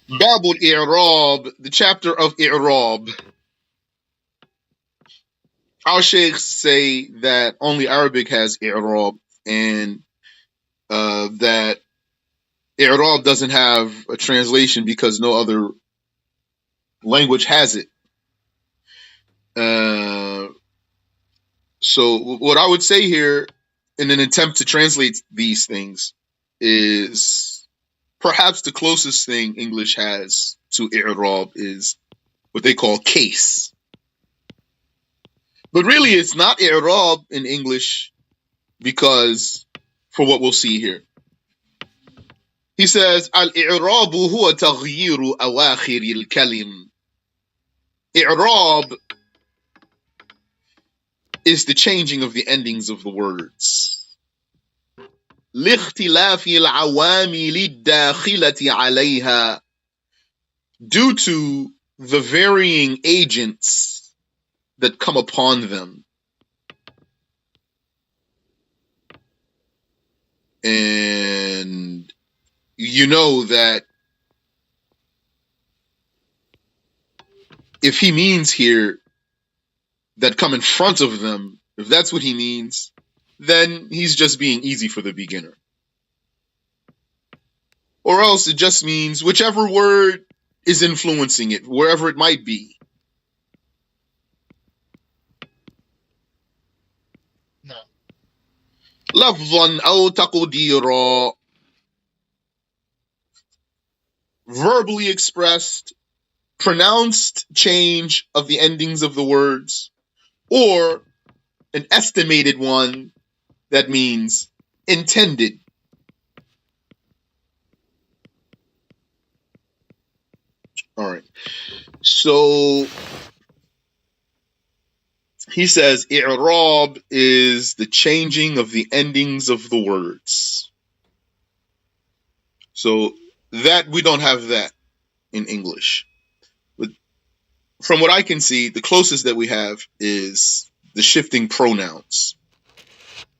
Babul I'rab, the chapter of I'rab. Our sheikhs say that only Arabic has I'rab, and that I'rab doesn't have a translation because no other language has it. So what I would say here in an attempt to translate these things is perhaps the closest thing English has to I'rab is what they call case. But really it's not I'rab in English because for what we'll see here. He says, Al-i'rabu huwa taghyiru awakhir al-kalim. I'rab is the changing of the endings of the words. لاختلاف العوامل الداخلة عليها, due to the varying agents that come upon them. And you know that if he means here that come in front of them, if that's what he means, then he's just being easy for the beginner. Or else it just means whichever word is influencing it, wherever it might be. No. لفظا أو تقديرا, verbally expressed, pronounced change of the endings of the words, or an estimated one that means intended. All right. So he says i'rab is the changing of the endings of the words. So that we don't have that in English. But from what I can see, the closest that we have is the shifting pronouns.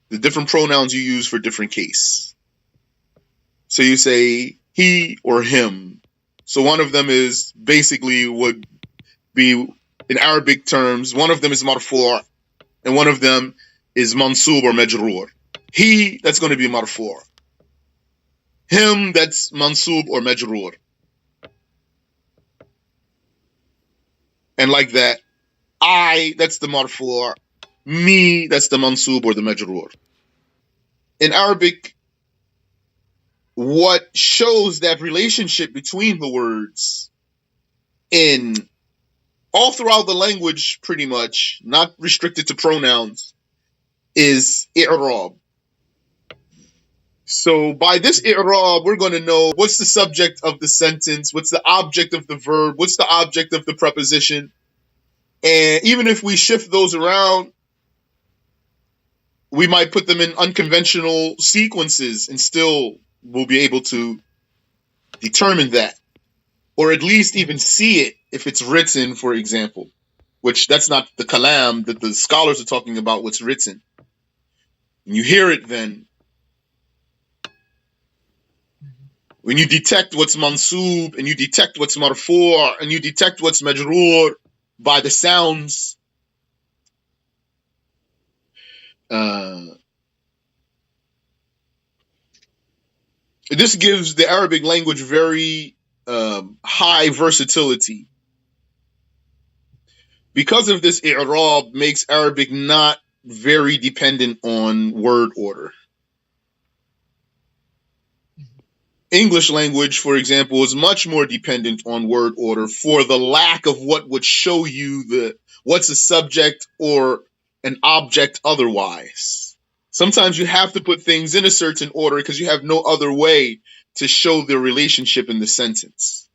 The different pronouns you use for different case. So you say he or him. So one of them is basically would be in Arabic terms, one of them is marfu' and one of them is mansub or majroor. He, that's going to be marfu'. Him, that's mansub or majroor. And like that, I, that's the marfu'. Me, that's the mansub or the majroor. In Arabic, what shows that relationship between the words in all throughout the language, pretty much, not restricted to pronouns, is i'rab. So by this i'rab, we're going to know what's the subject of the sentence, what's the object of the verb, what's the object of the preposition. And even if we shift those around, we might put them in unconventional sequences and still we'll be able to determine that. Or at least even see it if it's written, for example. Which that's not the kalam that the scholars are talking about, what's written. When you hear it then, when you detect what's mansub, and you detect what's marfu', and you detect what's majroor by the sounds, this gives the Arabic language very high versatility. Because of this, i'rab makes Arabic not very dependent on word order. English language, for example, is much more dependent on word order for the lack of what would show you what's a subject or an object otherwise. Sometimes you have to put things in a certain order because you have no other way to show the relationship in the sentence.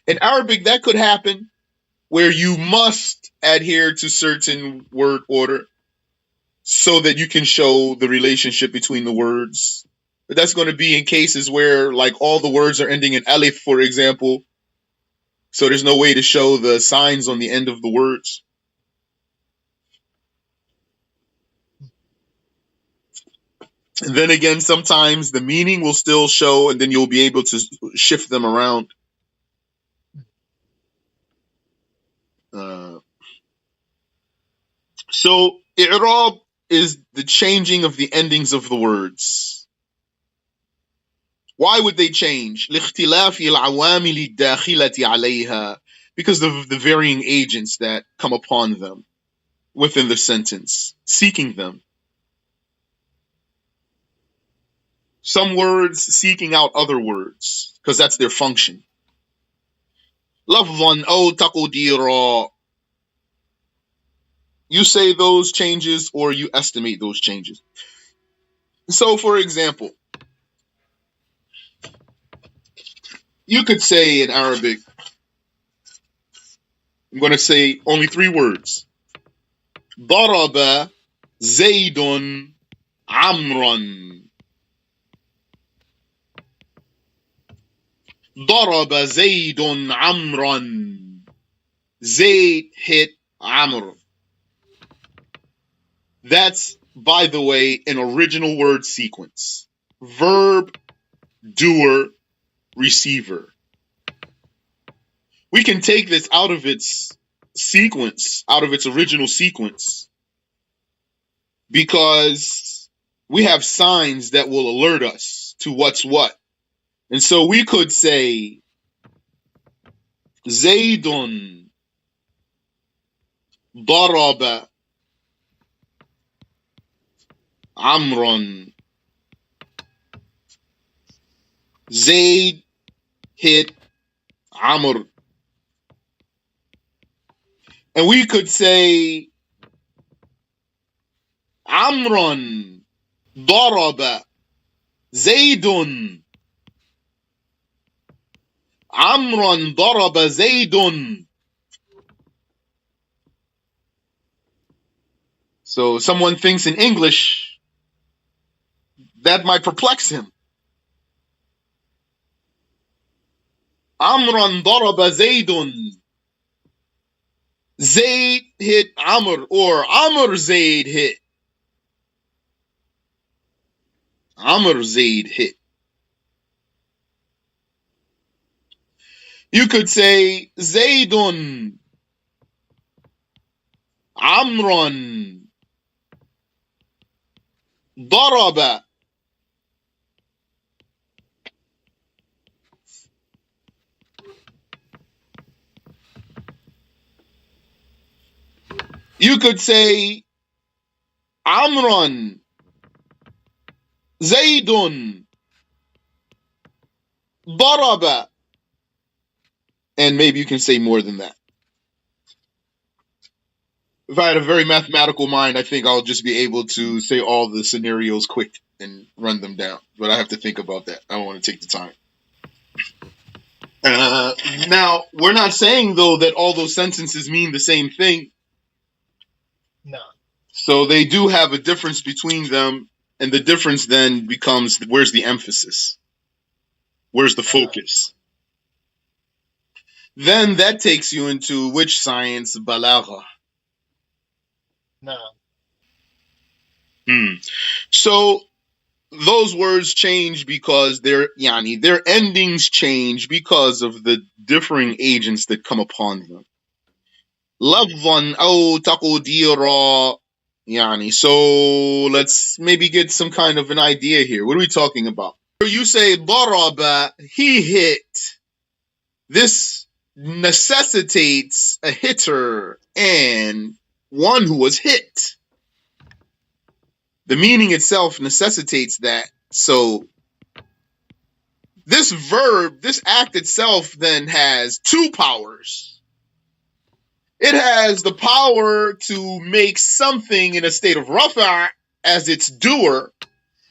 In Arabic, that could happen where you must adhere to certain word order so that you can show the relationship between the words. But that's going to be in cases where like all the words are ending in alif, for example. So there's no way to show the signs on the end of the words. And then again, sometimes the meaning will still show, and then you'll be able to shift them around. So, i'rab is the changing of the endings of the words. Why would they change? لاختلاف العوامل الداخلة عليها, because of the varying agents that come upon them within the sentence, seeking them. Some words seeking out other words, because that's their function. لفظا أو تقديرا. You say those changes or you estimate those changes. So, for example, you could say in Arabic, I'm going to say only 3 words. ضرب زيد عمرا. ضرب زيد عمرا. Zayd hit Amr. That's, by the way, an original word sequence. Verb, doer, receiver. We can take this out of its sequence, out of its original sequence, because we have signs that will alert us to what's what. And so we could say, Zaydun daraba Amran. Zayd hit Amr. And we could say, Amran daraba Zaydun. Amran daraba Zaydun. So someone thinks in English, that might perplex him. Amran daraba Zaydun. Zayd hit Amr, or Amr Zayd hit. Amr Zayd hit. You could say Zaydun Amran daraba. You could say Amran Zaydun daraba. And maybe you can say more than that. If I had a very mathematical mind, I think I'll just be able to say all the scenarios quick and run them down. But I have to think about that. I don't want to take the time. Now, we're not saying, though, that all those sentences mean the same thing. No. So they do have a difference between them. And the difference then becomes, where's the emphasis? Where's the focus? Then that takes you into which science? Balagha. No. So those words change because their endings change because of the differing agents that come upon them. لفظا أو تقديرا. So let's maybe get some kind of an idea here. What are we talking about? You say ضرب, he hit. This necessitates a hitter and one who was hit. The meaning itself necessitates that. So this verb, this act itself then has 2 powers. It has the power to make something in a state of rafa' as its doer.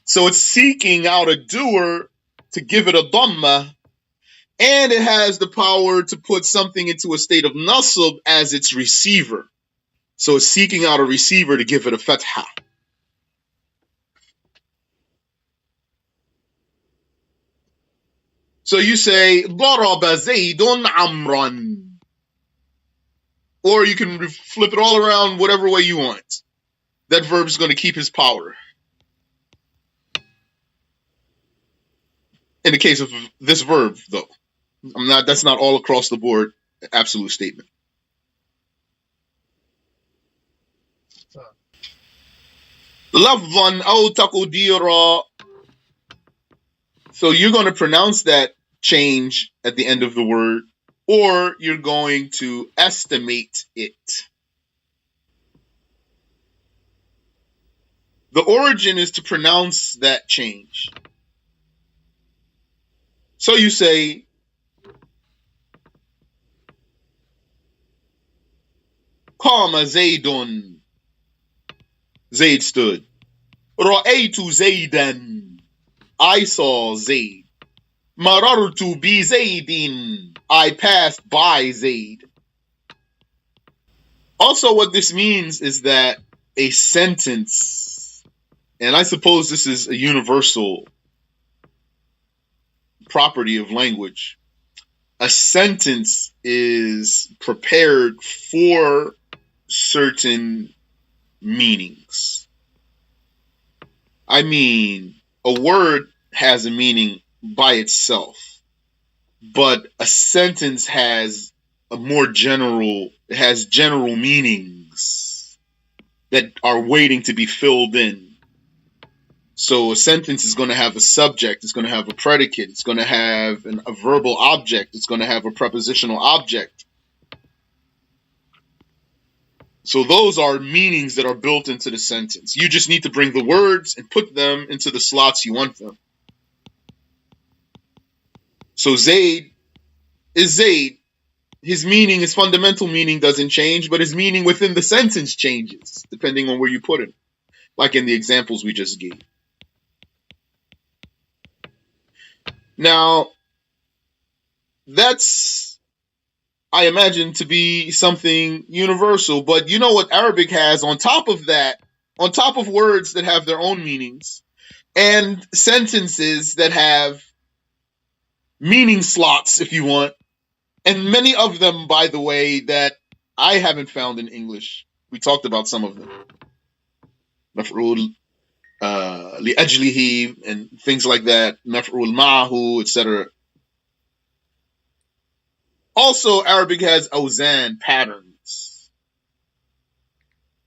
So it's seeking out a doer to give it a dhamma. And it has the power to put something into a state of nasb as its receiver. So it's seeking out a receiver to give it a fatha. So you say, ضرب زيد عمرا. Or you can flip it all around whatever way you want. That verb is going to keep his power. In the case of this verb, though, that's not all across the board absolute statement. لفظا أو تقديرا. So you're going to pronounce that change at the end of the word, or you're going to estimate it. The origin is to pronounce that change. So you say, Qama Zaydun. Zayd stood. Ra'aytu Zaydan. I saw Zayd. Marartu bi Zaydin. I passed by Zayd. Also, what this means is that a sentence, and I suppose this is a universal property of language, a sentence is prepared for certain meanings. I mean, a word has a meaning by itself, but a sentence has general meanings that are waiting to be filled in. So a sentence is going to have a subject, it's going to have a predicate, it's going to have a verbal object, it's going to have a prepositional object. So those are meanings that are built into the sentence. You just need to bring the words and put them into the slots you want them. So Zayd is Zayd. His meaning, his fundamental meaning doesn't change, but his meaning within the sentence changes, depending on where you put it, like in the examples we just gave. Now, that's, I imagine, to be something universal, but you know what Arabic has on top of that, on top of words that have their own meanings, and sentences that have meaning slots, if you want, and many of them, by the way, that I haven't found in English. We talked about some of them. Maf'ul li'ajlihi and things like that, maf'ul ma'ahu, etc. Also, Arabic has awzan, patterns.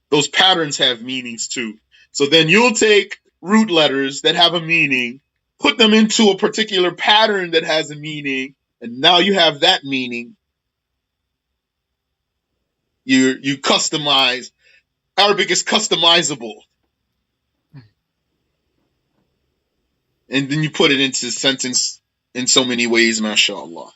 Those patterns have meanings too. So then you'll take root letters that have a meaning, put them into a particular pattern that has a meaning, and now you have that meaning. You customize. Arabic is customizable. And then you put it into a sentence in so many ways, mashallah.